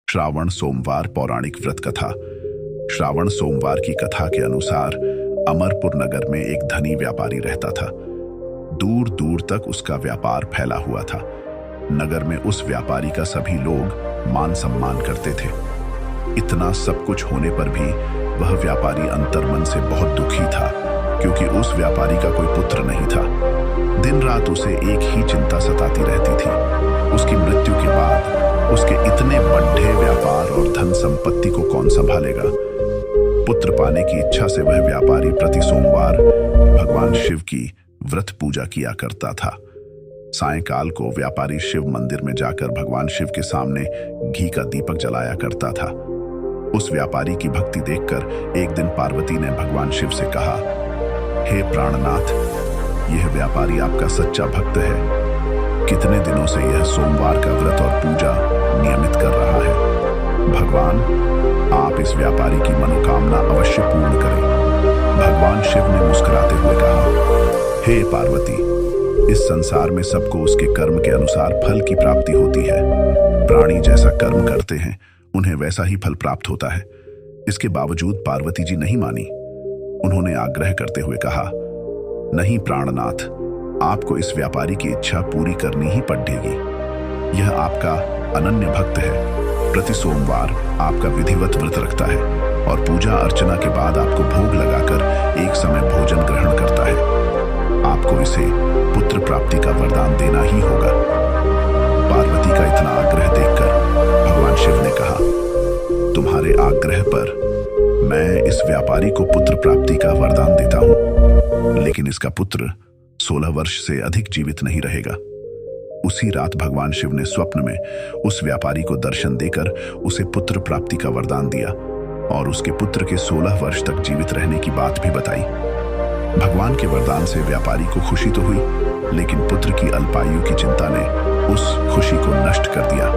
श्रावण सोमवार पौराणिक व्रत कथा। श्रावण सोमवार की कथा के अनुसार अमरपुर नगर में एक धनी व्यापारी रहता था। दूर दूर तक उसका व्यापार फैला हुआ था। नगर में उस व्यापारी का सभी लोग मान सम्मान करते थे। इतना सब कुछ होने पर भी वह व्यापारी अंतर्मन से बहुत दुखी था, क्योंकि उस व्यापारी का कोई पुत्र नहीं था। दिन रात उसे एक ही चिंता सताती रहती थी, उसकी मृत्यु के बाद उसके इतने बड़े व्यापार और धन संपत्ति को कौन संभालेगा। पुत्र पाने की इच्छा से वह व्यापारी प्रति सोमवार भगवान शिव की व्रत पूजा किया करता था। सायंकाल को व्यापारी शिव मंदिर में जाकर भगवान शिव के सामने घी का दीपक जलाया करता था। उस व्यापारी की भक्ति देखकर एक दिन पार्वती ने भगवान शिव से कहा, हे प्राणनाथ, यह व्यापारी आपका सच्चा भक्त है। कितने दिनों से यह सोमवार का व्रत और पूजा नियमित कर रहा है। भगवान, आप इस व्यापारी की मनोकामना अवश्य पूर्ण करें। भगवान शिव ने मुस्कुराते हुए कहा, हे पार्वती, इस संसार में सबको उसके कर्म के अनुसार फल की प्राप्ति होती है। प्राणी जैसा कर्म करते हैं उन्हें वैसा ही फल प्राप्त होता है। इसके बावजूद पार्वती जी नहीं मानी। उन्होंने आग्रह करते हुए कहा, नहीं प्राणनाथ, आपको इस व्यापारी की इच्छा पूरी करनी ही पड़ेगी। यह आपका अनन्य भक्त है। प्रति सोमवार आपका विधिवत व्रत रखता है और पूजा अर्चना के बाद आपको भोग लगाकर एक समय भोजन ग्रहण करता है। आपको इसे पुत्र प्राप्ति का वरदान देना ही होगा। पार्वती का इतना आग्रह देखकर भगवान शिव ने कहा, तुम्हारे आग्रह पर मैं इस व्यापारी को पुत्र प्राप्ति का वरदान देता हूं, लेकिन इसका पुत्र 16 वर्ष से अधिक जीवित नहीं रहेगा। उसी रात भगवान शिव ने स्वप्न में उस व्यापारी को दर्शन देकर उसे पुत्र प्राप्ति का वरदान दिया और उसके पुत्र के 16 वर्ष तक जीवित रहने की बात भी बताई। भगवान के वरदान से व्यापारी को खुशी तो हुई, लेकिन पुत्र की अल्पायु की चिंता ने उस खुशी को नष्ट कर दिया।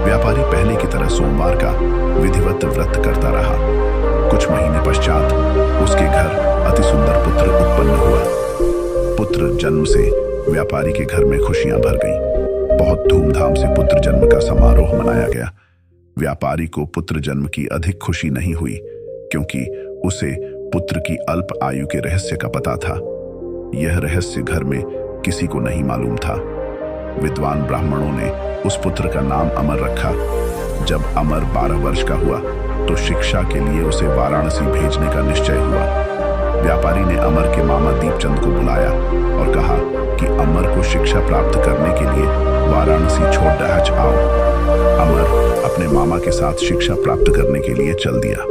व्यापारी पहले की तरह सोमवार का विधिवत व्रत करता रहा। कुछ महीने पश्चात उसके घर अति सुंदर पुत्र उत्पन्न हुआ। पुत्र जन्म से व्यापारी के घर में खुशियां भर गईं। बहुत धूमधाम से पुत्र जन्म का समारोह मनाया गया। व्यापारी को पुत्र जन्म की अधिक खुशी नहीं हुई, क्योंकि उसे पुत्र की अल्प आयु के रहस्य का पता था। यह रहस्य घर में किसी को नहीं मालूम था। विद्वान ब्राह्मणों ने उस पुत्र का नाम अमर रखा। जब अमर 12 वर्ष का हुआ तो शिक्षा के लिए उसे वाराणसी भेजने का निश्चय हुआ। व्यापारी ने अमर के मामा दीपचंद को बुलाया और कहा कि अमर को शिक्षा प्राप्त करने के लिए वाराणसी छोड़ डहच आओ। अमर अपने मामा के साथ शिक्षा प्राप्त करने के लिए चल दिया।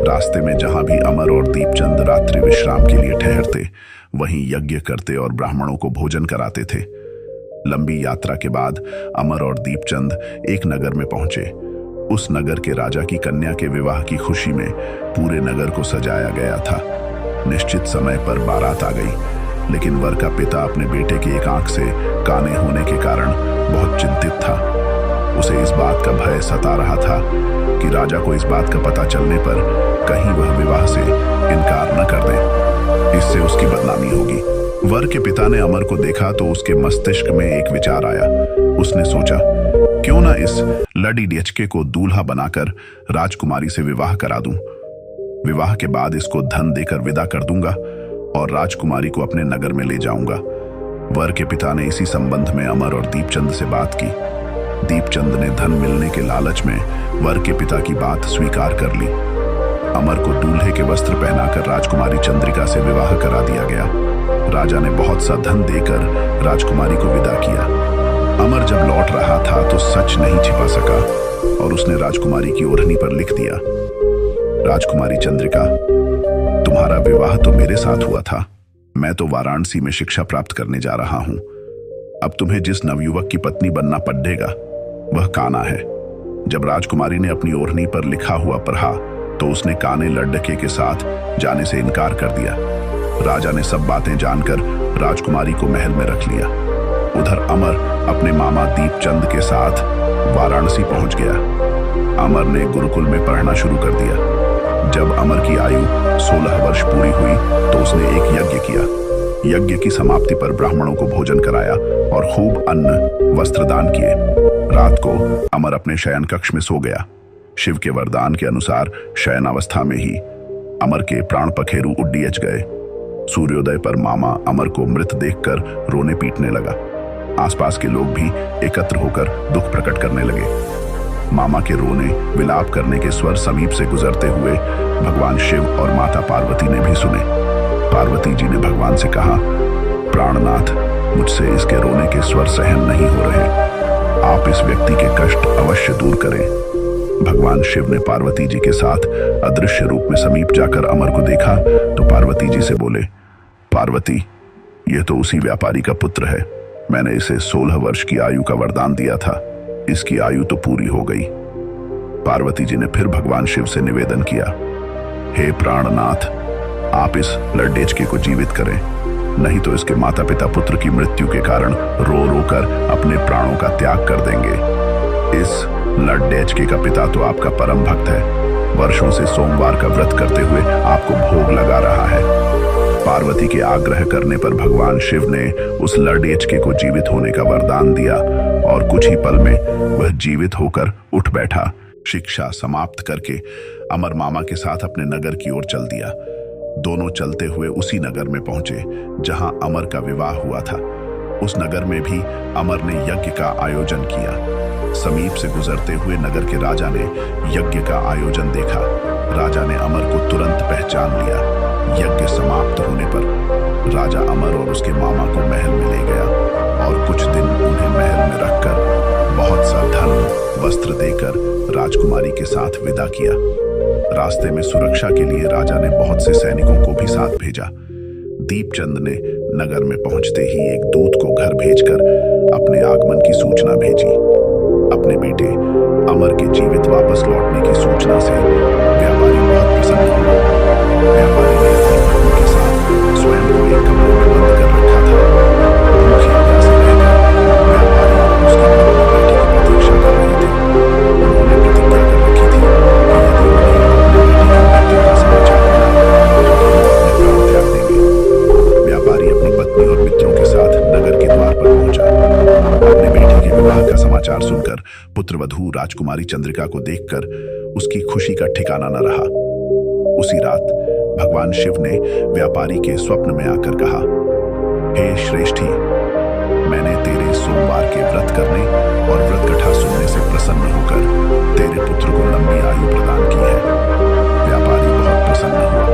रास्ते में जहां भी अमर और दीपचंद रात्रि विश्राम के लिए ठहरते, वहीं यज्ञ करते और ब्राह्मणों को भोजन कराते थे। लंबी यात्रा के बाद अमर और दीपचंद एक नगर में पहुंचे। उस नगर के राजा की कन्या के विवाह की खुशी में पूरे नगर को सजाया गया था। निश्चित समय पर बारात आ गई, लेकिन वर का पिता अपने बेटे की एक आंख से काने होने के कारण बहुत चिंतित था। उसे इस बात का भय सता रहा था कि राजा को इस बात का पता चलने पर कहीं वह विवाह से इनकार न कर दे, इससे उसकी बदनामी होगी। वर के पिता ने अमर को देखा तो उसके मस्तिष्क में एक विचार आया। उसने सोचा, क्यों ना इस लड़ी डेचके को दूल्हा बनाकर राजकुमारी से विवाह करा दूं। विवाह के बाद इसको धन देकर विदा कर दूंगा और राजकुमारी को अपने नगर में ले जाऊंगा। वर के पिता ने इसी संबंध में अमर और दीपचंद से बात की। दीपचंद ने धन मिलने के लालच में वर के पिता की बात स्वीकार कर ली। अमर को दूल्हे के वस्त्र पहनाकर राजकुमारी चंद्रिका से विवाह करा दिया गया। राजा ने बहुत सा धन देकर राजकुमारी को विदा किया। अमर जब लौट रहा था तो सच नहीं छिपा सका और उसने राजकुमारी की ओढ़नी पर लिख दिया, राजकुमारी चंद्रिका, तुम्हारा विवाह तो मेरे साथ हुआ था। मैं तो वाराणसी में शिक्षा प्राप्त करने जा रहा हूं। अब तुम्हें जिस नवयुवक की पत्नी बनना पड़ेगा वह काना है। जब राजकुमारी ने अपनी ओढ़नी पर लिखा हुआ पढ़ा तो उसने काने लड़के के साथ जाने से इनकार कर दिया। राजा ने सब बातें जानकर राजकुमारी को महल में रख लिया। उधर अमर अपने मामा दीपचंद के साथ वाराणसी पहुंच गया। अमर ने गुरुकुल में पढ़ना शुरू कर दिया। जब अमर की आयु 16 वर्ष पूरी हुई तो उसने एक यज्ञ किया। यज्ञ की समाप्ति पर ब्राह्मणों को भोजन कराया और खूब अन्न वस्त्र दान किए। रात को अमर अपने शयन कक्ष में सो गया। शिव के वरदान के अनुसार शयनावस्था में ही अमर के प्राण पखेरु उड्डीयच गए। सूर्योदय पर मामा अमर को मृत देखकर रोने पीटने लगा। आसपास के लोग भी एकत्र होकर दुख प्रकट करने लगे। मामा के रोने विलाप करने के स्वर समीप से गुजरते हुए भगवान शिव और माता पार्वती ने भी सुने। पार्वती जी ने भगवान से कहा, प्राणनाथ, मुझसे इसके रोने के स्वर सहन नहीं हो रहे, आप इस व्यक्ति के कष्ट अवश्य दूर करें। भगवान शिव ने पार्वती जी के साथ अदृश्य रूप में समीप जाकर अमर को देखा तो पार्वती जी से बोले, पार्वती, यह तो उसी व्यापारी का पुत्र है। मैंने इसे 16 वर्ष की आयु का वरदान दिया था, इसकी आयु तो पूरी हो गई। पार्वती जी ने फिर भगवान शिव से निवेदन किया, हे प्राणनाथ, आप इस लड्डेचके को जीवित करें, नहीं तो इसके माता पिता पुत्र की मृत्यु के कारण रो रो कर अपने प्राणों का त्याग कर देंगे। इस लड्डेचके का पिता तो आपका परम भक्त है, वर्षों से सोमवार का व्रत करते हुए आपको भोग लगा रहा है। पार्वती के आग्रह करने पर भगवान शिव ने उस लड्डेचके को जीवित होने का वरदान दिया और कुछ ही पल में वह जीवित होकर उठ बैठा। शिक्षा समाप्त करके अमर मामा के साथ अपने नगर की ओर चल दिया। दोनों चलते हुए उसी नगर में पहुंचे जहां अमर का विवाह हुआ था। उस नगर में भी अमर ने यज्ञ का आयोजन किया। समीप से गुजरते हुए नगर के राजा ने यज्ञ का आयोजन देखा। राजा ने अमर को तुरंत पहचान लिया। यज्ञ समाप्त होने पर राजा अमर और उसके मामा को महल में ले गया और कुछ दिन उन्हें महल में रखकर बहुत सा धन वस्त्र देकर राजकुमारी के साथ विदा किया। रास्ते में सुरक्षा के लिए राजा ने बहुत से सैनिकों को भी साथ भेजा। दीपचंद ने नगर में पहुंचते ही एक दूत को घर भेजकर अपने आगमन की सूचना भेजी। अपने बेटे अमर के जीवित वापस लौटने की सूचना से व्यापारी बहुत प्रसन्न हुआ। व्यापारी ने अपनी पत्नी के साथ स्वयं को एक कमरे में बंद कर रखा था। भूखे प्यासे रहकर व्यापारी उसकी बेटी की प्रतीक्षा कर रहे थे। उन्होंने प्रतिज्ञा कर रखी थी कि यदि उन्हें अपनी बेटी की मृत्यु का समाचार मिला तो वो अपने प्राण त्याग देंगे। व्यापारी अपनी पत्नी और मित्रों के साथ नगर के द्वार पर पहुंचा। अपने बेटे के विवाह का समाचार सुनकर पुत्रवधू राजकुमारी चंद्रिका को देखकर उसकी खुशी का ठिकाना न रहा। उसी रात भगवान शिव ने व्यापारी के स्वप्न में आकर कहा, हे श्रेष्ठी, मैंने तेरे सोमवार के व्रत करने और व्रत कथा सुनने से प्रसन्न होकर तेरे पुत्र को लंबी आयु प्रदान की है। व्यापारी बहुत प्रसन्न हुआ।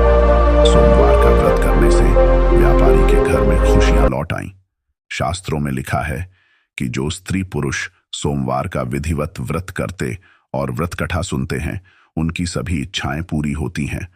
सोमवार का व्रत करने से व्यापारी के घर में खुशियां लौट आईं। शास्त्रों में लिखा है कि जो स्त्री पुरुष सोमवार का विधिवत व्रत करते और व्रत कथा सुनते हैं, उनकी सभी इच्छाएं पूरी होती हैं।